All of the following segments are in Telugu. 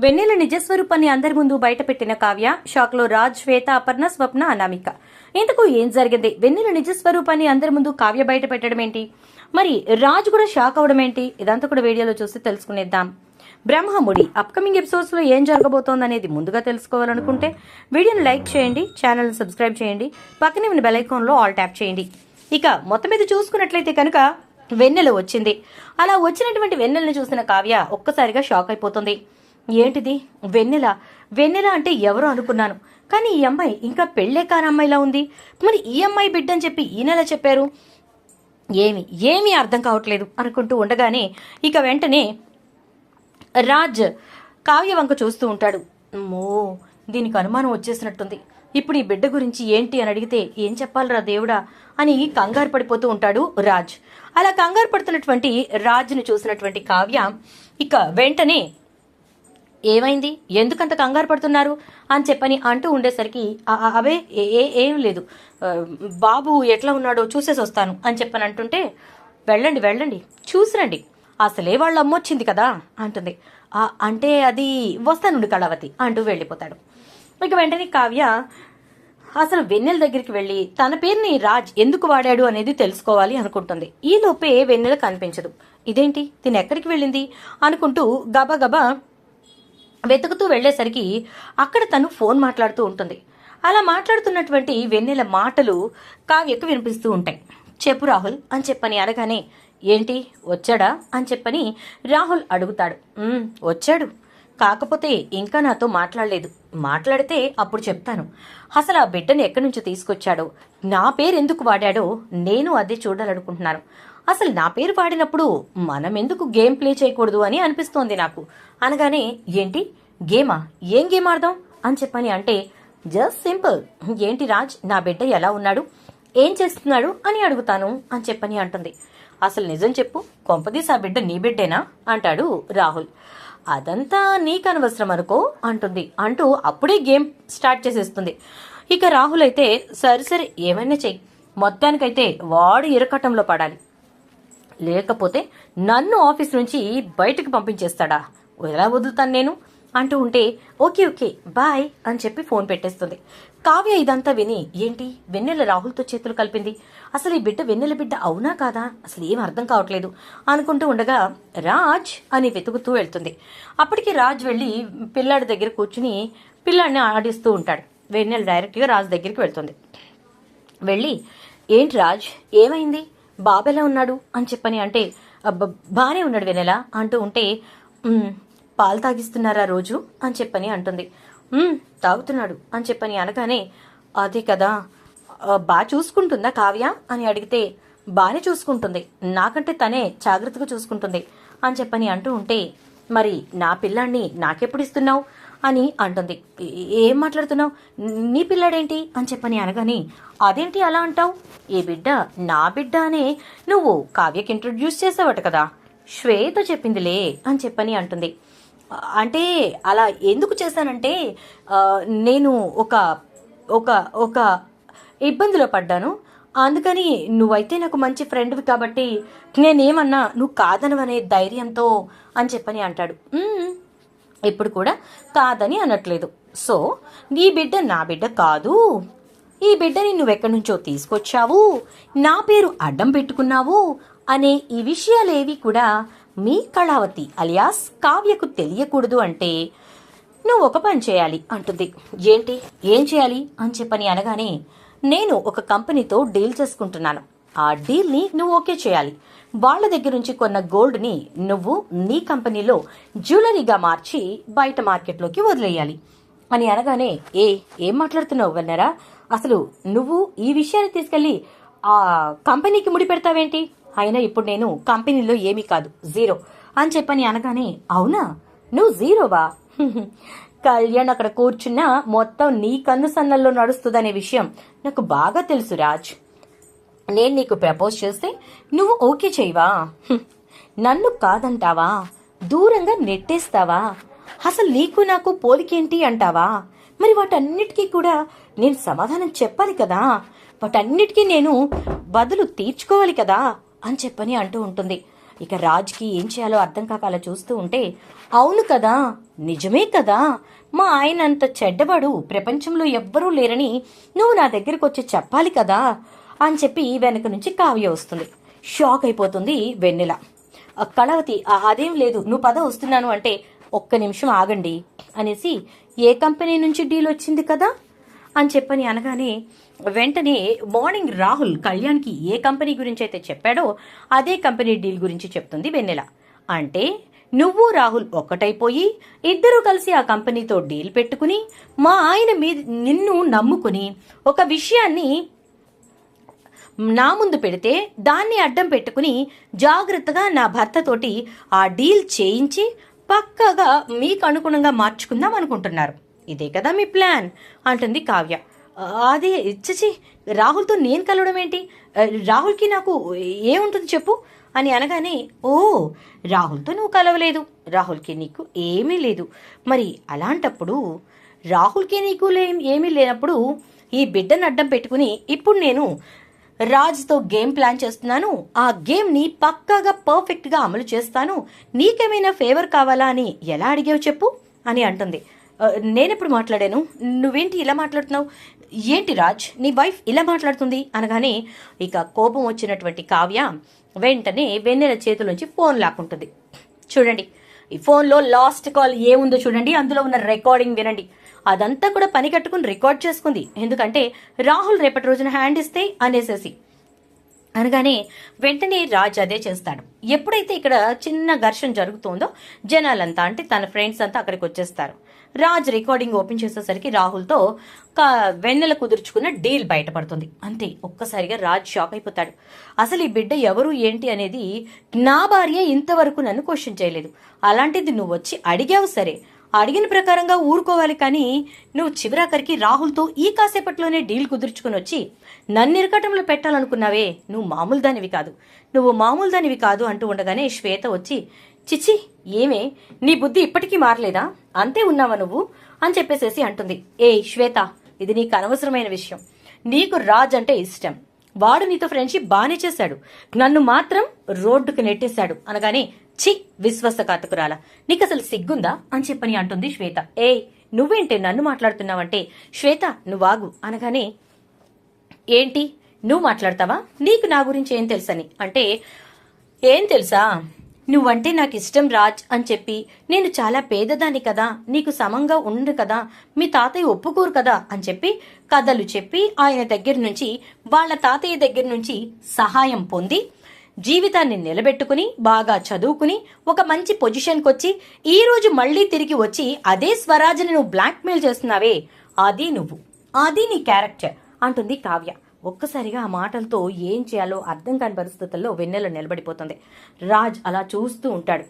వెన్నెల నిజస్వరూపాన్ని అందరి ముందు బయటపెట్టిన కావ్య, షాక్ లో రాజ్, శ్వేత, అపర్ణ, స్వప్న, అనామిక. ఇంతకు ఏం జరిగింది? వెన్నెల నిజస్వరూపాన్ని అందరి ముందు కావ్య బయట పెట్టడం ఏంటి? మరి రాజ్ కూడా షాక్ అవడం ఏంటి? ఇదంతా కూడా వీడియోలో చూసి తెలుసుకునేద్దాం. బ్రహ్మముడి అప్కమింగ్ ఎపిసోడ్స్ లో ఏం జరగబోతోందనేది ముందుగా తెలుసుకోవాలనుకుంటే వీడియోని లైక్ చేయండి, ఛానల్ సబ్స్క్రైబ్ చేయండి, పక్కనే ఉన్న బెల్ ఐకాన్ లో ఆల్ ట్యాప్ చేయండి. ఇక మొత్తం మీద చూసుకున్నట్లయితే కనుక వెన్నెల వచ్చింది. అలా వచ్చినటువంటి వెన్నెలను చూసిన కావ్య ఒక్కసారిగా షాక్ అయిపోతుంది. ఏంటిది? వెన్నెల? వెన్నెల అంటే ఎవరో అనుకున్నాను, కానీ ఈ అమ్మాయి ఇంకా పెళ్లే కాని అమ్మాయిలా ఉంది. మరి ఈ అమ్మాయి బిడ్డని చెప్పి ఈయనలా చెప్పారు, ఏమీ అర్థం కావట్లేదు అనుకుంటూ ఉండగానే ఇక వెంటనే రాజ్ కావ్య వంక చూస్తూ ఉంటాడు. మో, దీనికి అనుమానం వచ్చేసినట్టుంది. ఇప్పుడు ఈ బిడ్డ గురించి ఏంటి అని అడిగితే ఏం చెప్పాలరా దేవుడా అని కంగారు పడిపోతూ ఉంటాడు రాజ్. అలా కంగారు పడుతున్నటువంటి రాజ్ను చూసినటువంటి కావ్య ఇక వెంటనే ఏమైంది, ఎందుకంత కంగారు పడుతున్నారు అని చెప్పని అంటూ ఉండేసరికి అవే ఏం లేదు, బాబు ఎట్లా ఉన్నాడో చూసేసి వస్తాను అని చెప్పని అంటుంటే వెళ్ళండి చూసిరండి, అసలే వాళ్ళ అమ్మొచ్చింది కదా అంటుంది. అంటే అది వస్తానుండి కళావతి అంటూ వెళ్ళిపోతాడు. ఇక వెంటనే కావ్య అసలు వెన్నెల దగ్గరికి వెళ్ళి తన పేరుని రాజ్ ఎందుకు వాడాడు అనేది తెలుసుకోవాలి అనుకుంటుంది. ఈ లోపే వెన్నెల కనిపించదు. ఇదేంటి, తిను ఎక్కడికి వెళ్ళింది అనుకుంటూ గబగబా వెతుకుతూ వెళ్లేసరికి అక్కడ తను ఫోన్ మాట్లాడుతూ ఉంటుంది. అలా మాట్లాడుతున్నటువంటి వెన్నెల మాటలు కావ్యకు వినిపిస్తూ ఉంటాయి. చెప్పు రాహుల్ అని చెప్పని అనగానే ఏంటి వచ్చాడా అని చెప్పని రాహుల్ అడుగుతాడు. వచ్చాడు, కాకపోతే ఇంకా నాతో మాట్లాడలేదు. మాట్లాడితే అప్పుడు చెప్తాను. అసలు ఆ బిడ్డను ఎక్కడి నుంచి తీసుకొచ్చాడో, నా పేరు ఎందుకు వాడాడో నేను అదే చూడాలనుకుంటున్నాను. అసలు నా పేరు వాడినప్పుడు మనం ఎందుకు గేమ్ ప్లే చేయకూడదు అని అనిపిస్తోంది నాకు అనగానే ఏంటి గేమా, ఏం గేమ్ ఆడదాం అని చెప్పని అంటే జస్ట్ సింపుల్, ఏంటి రాజ్ నా బిడ్డ ఎలా ఉన్నాడు, ఏం చేస్తున్నాడు అని అడుగుతాను అని చెప్పని అంటుంది. అసలు నిజం చెప్పు, కొంపదీసి ఆ బిడ్డ నీ బిడ్డేనా అంటాడు రాహుల్. అదంతా నీకు అనవసరం అనుకో అంటుంది. అంటూ అప్పుడే గేమ్ స్టార్ట్ చేసేస్తుంది. ఇక రాహుల్ అయితే సరే ఏమైనా చెయ్యి, మొత్తానికైతే వాడు ఇరకటంలో పడాలి, లేకపోతే నన్ను ఆఫీస్ నుంచి బయటకు పంపించేస్తాడా, ఎలా వదులుతాను నేను అంటూ ఉంటే ఓకే బాయ్ అని చెప్పి ఫోన్ పెట్టేస్తుంది. కావ్య ఇదంతా విని ఏంటి వెన్నెల రాహుల్తో చేతులు కలిపింది, అసలు ఈ బిడ్డ వెన్నెల బిడ్డ అవునా కాదా, అసలు ఏం అర్థం కావట్లేదు అనుకుంటూ ఉండగా రాజ్ అని వెతుకుతూ వెళ్తుంది. అప్పటికి రాజ్ వెళ్ళి పిల్లాడి దగ్గర కూర్చుని పిల్లాడిని ఆడిస్తూ ఉంటాడు. వెన్నెల డైరెక్ట్గా రాజ్ దగ్గరికి వెళ్తుంది. వెళ్ళి ఏంటి రాజ్ ఏమైంది, బాబు ఎలా ఉన్నాడు అని చెప్పని అంటే బానే ఉన్నాడు వెన్నెల అంటూ ఉంటే పాలు తాగిస్తున్నారా రోజు అని చెప్పని అంటుంది. తాగుతున్నాడు అని చెప్పని అనగానే అదే కదా, బాగా చూసుకుంటుందా కావ్య అని అడిగితే బానే చూసుకుంటుంది, నాకంటే తనే జాగ్రత్తగా చూసుకుంటుంది అని చెప్పని అంటూ ఉంటే మరి నా పిల్లాన్ని నాకెప్పుడు ఇస్తున్నావు అని అంటుంది. ఏం మాట్లాడుతున్నావు, నీ పిల్లాడేంటి అని చెప్పని అనగాని అదేంటి అలా అంటావు, ఈ బిడ్డ నా బిడ్డ అనే నువ్వు కావ్యకి ఇంట్రొడ్యూస్ చేసావట కదా, శ్వేత చెప్పిందిలే అని చెప్పని అంటుంది. అంటే అలా ఎందుకు చేశానంటే నేను ఒక ఒక ఒక ఇబ్బందిలో పడ్డాను, అందుకని నువ్వైతే నాకు మంచి ఫ్రెండ్వి కాబట్టి నేనేమన్నా నువ్వు కాదనవనే ధైర్యంతో అని చెప్పని అంటాడు. ఇప్పుడు కూడా కాదని అనట్లేదు. సో నీ బిడ్డ నా బిడ్డ కాదు, ఈ బిడ్డని నువ్వెక్కడి నుంచో తీసుకొచ్చావు, నా పేరు అడ్డం పెట్టుకున్నావు అనే ఈ విషయాలేవి కూడా మీ కళావతి అలియాస్ కావ్యకు తెలియకూడదు అంటే నువ్వు ఒక పని చేయాలి అంటుంది. ఏంటి, ఏం చేయాలి అని చెప్పని అనగానే నేను ఒక కంపెనీతో డీల్ చేసుకుంటున్నాను, ఆ డీల్ని నువ్వు ఓకే చేయాలి, వాళ్ళ దగ్గర నుంచి కొన్న గోల్డ్ని నువ్వు నీ కంపెనీలో జ్యువెలరీగా మార్చి బయట మార్కెట్లోకి వదిలేయాలి అని అనగానే ఏం మాట్లాడుతున్నావు వెన్నెరా, అసలు నువ్వు ఈ విషయాన్ని తీసుకెళ్లి ఆ కంపెనీకి ముడి పెడతావేంటి, అయినా ఇప్పుడు నేను కంపెనీలో ఏమీ కాదు, జీరో అని చెప్పని అనగానే అవునా నువ్వు జీరోవా, కళ్యాణ్ అక్కడ కూర్చున్నా మొత్తం నీ కన్ను సన్నల్లో నడుస్తుందనే విషయం నాకు బాగా తెలుసు రాజ్, నేను నీకు ప్రపోజ్ చేస్తే నువ్వు ఓకే చేయవా, నన్ను కాదంటావా, దూరంగా నెట్టేస్తావా, అసలు నీకు నాకు పోలికేంటి అంటావా, మరి వాటన్నిటికీ కూడా నేను సమాధానం చెప్పాలి కదా, వాటన్నిటికీ నేను బదులు తీర్చుకోవాలి కదా అని చెప్పని అంటూ ఉంటుంది. ఇక రాజ్కి ఏం చేయాలో అర్థం కాక అలా చూస్తూ ఉంటే, అవును కదా, నిజమే కదా, మా ఆయన అంత చెడ్డవాడు ప్రపంచంలో ఎవ్వరూ లేరని నువ్వు నా దగ్గరకు వచ్చి చెప్పాలి కదా అని చెప్పి వెనక నుంచి కావ్య వస్తుంది. షాక్ అయిపోతుంది వెన్నెల. కళావతి, అదేం లేదు, నువ్వు పద వస్తున్నాను అంటే, ఒక్క నిమిషం ఆగండి అనేసి, ఏ కంపెనీ నుంచి డీల్ వచ్చింది కదా అని చెప్పని అనగానే వెంటనే మార్నింగ్ రాహుల్ కళ్యాణ్కి ఏ కంపెనీ గురించి అయితే చెప్పాడో అదే కంపెనీ డీల్ గురించి చెప్తుంది వెన్నెల. అంటే నువ్వు రాహుల్ ఒక్కటైపోయి ఇద్దరూ కలిసి ఆ కంపెనీతో డీల్ పెట్టుకుని మా ఆయన నిన్ను నమ్ముకుని ఒక విషయాన్ని నా ముందు పెడితే దాన్ని అడ్డం పెట్టుకుని జాగ్రత్తగా నా భర్తతోటి ఆ డీల్ చేయించి పక్కగా మీకు అనుగుణంగా మార్చుకుందాం అనుకుంటున్నారు. ఇదే కదా మీ ప్లాన్ అంటుంది కావ్య. అదే ఇచ్చచి, రాహుల్తో నేను కలవడం ఏంటి, రాహుల్కి నాకు ఏముంటుంది చెప్పు అని అనగానే, ఓ రాహుల్తో నువ్వు కలవలేదు, రాహుల్కి నీకు ఏమీ లేదు, మరి అలాంటప్పుడు రాహుల్కి నీకు ఏమీ లేనప్పుడు ఈ బిడ్డను అడ్డం పెట్టుకుని ఇప్పుడు నేను రాజ్తో గేమ్ ప్లాన్ చేస్తున్నాను, ఆ గేమ్ని పక్కాగా పర్ఫెక్ట్గా అమలు చేస్తాను, నీకేమైనా ఫేవర్ కావాలా అని ఎలా అడిగావు చెప్పు అని అంటుంది. నేనెప్పుడు మాట్లాడాను, నువ్వేంటి ఇలా మాట్లాడుతున్నావు, ఏంటి రాజ్ నీ వైఫ్ ఇలా మాట్లాడుతుంది అనగానే ఇక కోపం వచ్చినటువంటి కావ్య వెంటనే వెన్నెల చేతులోంచి ఫోన్ లాక్కుంటుంది. చూడండి, ఈ ఫోన్లో లాస్ట్ కాల్ ఏముందో చూడండి, అందులో ఉన్న రికార్డింగ్ వినండి. అదంతా కూడా పని కట్టుకుని రికార్డ్ చేసుకుంది, ఎందుకంటే రాహుల్ రేపటి రోజున హ్యాండ్ ఇస్తే అనేసేసి అనగానే వెంటనే రాజ్ అదే చేస్తాడు. ఎప్పుడైతే ఇక్కడ చిన్న ఘర్షణ జరుగుతుందో జనాలంతా అంటే తన ఫ్రెండ్స్ అంతా అక్కడికి వచ్చేస్తారు. రాజ్ రికార్డింగ్ ఓపెన్ చేసేసరికి రాహుల్తో వెన్నెల కుదుర్చుకున్న డీల్ బయటపడుతుంది. అంతే, ఒక్కసారిగా రాజ్ షాక్ అయిపోతాడు. అసలు ఈ బిడ్డ ఎవరు ఏంటి అనేది నా భార్య ఇంతవరకు నన్ను క్వశ్చన్ చేయలేదు, అలాంటిది నువ్వు వచ్చి అడిగావు, సరే అడిగిన ప్రకారంగా ఊరుకోవాలి, కానీ నువ్వు చివరాఖరికి రాహుల్తో ఈ కాసేపట్లోనే డీల్ కుదుర్చుకుని వచ్చి నన్ను ఇరకటంలో పెట్టాలనుకున్నావే, నువ్వు మామూలు దానివి కాదు అంటూ ఉండగానే శ్వేత వచ్చి, చిచ్చి ఏమే నీ బుద్ధి ఇప్పటికీ మారలేదా, అంతే ఉన్నావా నువ్వు అని చెప్పేసేసి అంటుంది. శ్వేత, ఇది నీకు అనవసరమైన విషయం, నీకు రాజ్ అంటే ఇష్టం, వాడు నీతో ఫ్రెండ్షిప్ బానే చేశాడు, నన్ను మాత్రం రోడ్డుకు నెట్టేశాడు అనగానే, చి విశ్వాసఘాతకురాలా, నీకు అసలు సిగ్గుందా అని చెప్పని అంటుంది శ్వేత. నువ్వేంటే నన్ను మాట్లాడుతున్నావంటే, శ్వేత నువ్వాగు అనగానే, ఏంటి నువ్వు మాట్లాడతావా, నీకు నా గురించి ఏం తెలుసని అంటే, ఏం తెలుసా, నువ్వంటే నాకు ఇష్టం రాజ్ అని చెప్పి, నేను చాలా పేదదాన్ని కదా, నీకు సమంగా ఉండు కదా, మీ తాతయ్య ఒప్పుకోరు కదా అని చెప్పి కథలు చెప్పి ఆయన దగ్గర నుంచి వాళ్ళ తాతయ్య దగ్గర నుంచి సహాయం పొంది జీవితాన్ని నిలబెట్టుకుని బాగా చదువుకుని ఒక మంచి పొజిషన్కి వచ్చి ఈ రోజు మళ్లీ తిరిగి వచ్చి అదే స్వరాజ్ని నువ్వు బ్లాక్మెయిల్ చేస్తున్నావే, అది నీ క్యారెక్టర్ అంటుంది కావ్య. ఒక్కసారిగా ఆ మాటలతో ఏం చేయాలో అర్థం కాని పరిస్థితుల్లో వెన్నెల నిలబడిపోతుంది. రాజ్ అలా చూస్తూ ఉంటాడు.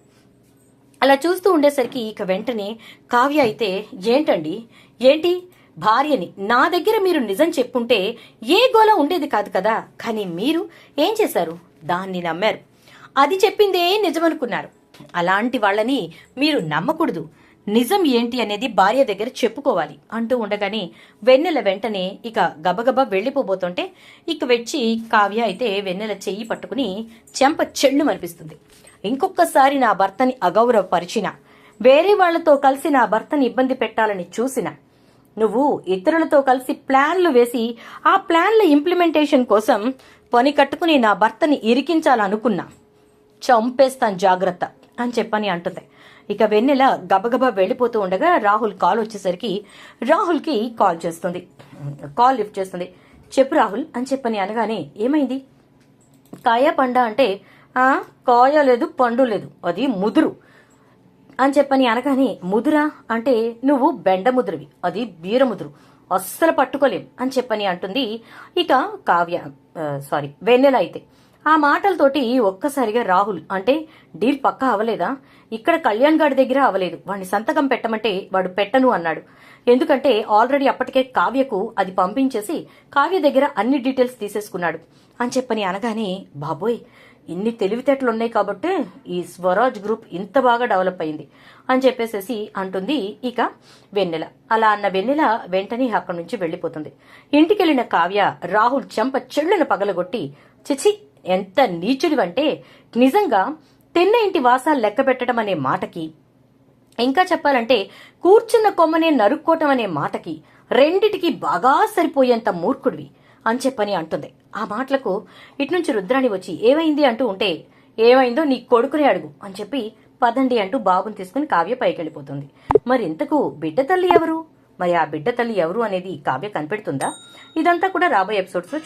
అలా చూస్తూ ఉండేసరికి ఇక వెంటనే కావ్య అయితే, ఏంటి భార్యని నా దగ్గర మీరు నిజం చెప్పుంటే ఏ గోల ఉండేది కాదు కదా, కానీ మీరు ఏం చేశారు, దాన్ని నమ్మారు, అది చెప్పిందే నిజమనుకున్నారు. అలాంటి వాళ్ళని మీరు నమ్మకూడదు, నిజం ఏంటి అనేది భార్య దగ్గర చెప్పుకోవాలి అంటూ ఉండగానే వెన్నెల వెంటనే ఇక గబగబా వెళ్లిపోబోతుంటే ఇక వచ్చి కావ్య అయితే వెన్నెల చెయ్యి పట్టుకుని చెంప చెళ్ళు మనిపిస్తుంది. ఇంకొకసారి నా భర్తని అగౌరవపరిచిన, వేరే వాళ్లతో కలిసి నా భర్తని ఇబ్బంది పెట్టాలని చూసిన, నువ్వు ఇతరులతో కలిసి ప్లాన్లు వేసి ఆ ప్లాన్ల ఇంప్లిమెంటేషన్ కోసం పని కట్టుకుని నా భర్తని ఇరికించాలనుకున్నా, చంపేస్తాను జాగ్రత్త అని చెప్పని అంటుంది. ఇక వెన్నెల గబగబా వెళ్లిపోతూ ఉండగా రాహుల్ కాల్ వచ్చేసరికి రాహుల్కి కాల్ లిఫ్ట్ చేస్తుంది. చెప్పు రాహుల్ అని చెప్పని అనగానే, ఏమైంది, కాయ పండ అంటే, కాయ లేదు పండు లేదు, అది ముదురు అని చెప్పని అనగానే, ముదురా అంటే నువ్వు బెండ ముదురువి, అది బీర ముదురు, అస్సలు పట్టుకోలేం అని చెప్పని అంటుంది. ఇక వెన్నెల అయితే ఆ మాటలతోటి ఒక్కసారిగా రాహుల్ అంటే, డీల్ పక్కా అవలేదా, ఇక్కడ కళ్యాణ్ గారి దగ్గర అవలేదు, వాడిని సంతకం పెట్టమంటే వాడు పెట్టను అన్నాడు, ఎందుకంటే ఆల్రెడీ అప్పటికే కావ్యకు అది పంపించేసి కావ్య దగ్గర అన్ని డీటెయిల్స్ తీసేసుకున్నాడు అని చెప్పని అనగానే, బాబోయ్ ఇన్ని తెలివితేటలున్నాయి కాబట్టి ఈ స్వరాజ్ గ్రూప్ ఇంత బాగా డెవలప్ అయింది అని చెప్పేసేసి అంటుంది ఇక వెన్నెల. అలా అన్న వెన్నెల వెంటనే అక్కడి నుంచి వెళ్లిపోతుంది. ఇంటికెళ్లిన కావ్య రాహుల్ చెంప చెళ్ళను పగలగొట్టి, చిచి ఎంత నీచుడివంటే, నిజంగా తిన్న ఇంటి వాసాలు లెక్క పెట్టడం అనే మాటకి, ఇంకా చెప్పాలంటే కూర్చున్న కొమ్మనే నరుక్కోవటం అనే మాటకి రెండిటికి బాగా సరిపోయేంత మూర్ఖుడివి అని చెప్పని అంటుంది. ఆ మాటలకు ఇట్నుంచి రుద్రాణి వచ్చి ఏమైంది అంటూ ఉంటే, ఏమైందో నీ కొడుకునే అడుగు అని చెప్పి పదండి అంటూ బాబుని తీసుకుని కావ్య పైకెళ్ళిపోతుంది. మరి ఇంతకు బిడ్డ తల్లి ఎవరు? మరి ఆ బిడ్డ తల్లి ఎవరు అనేది కావ్య కనిపెడుతుందా? ఇదంతా కూడా రాబోయే ఎపిసోడ్స్ లో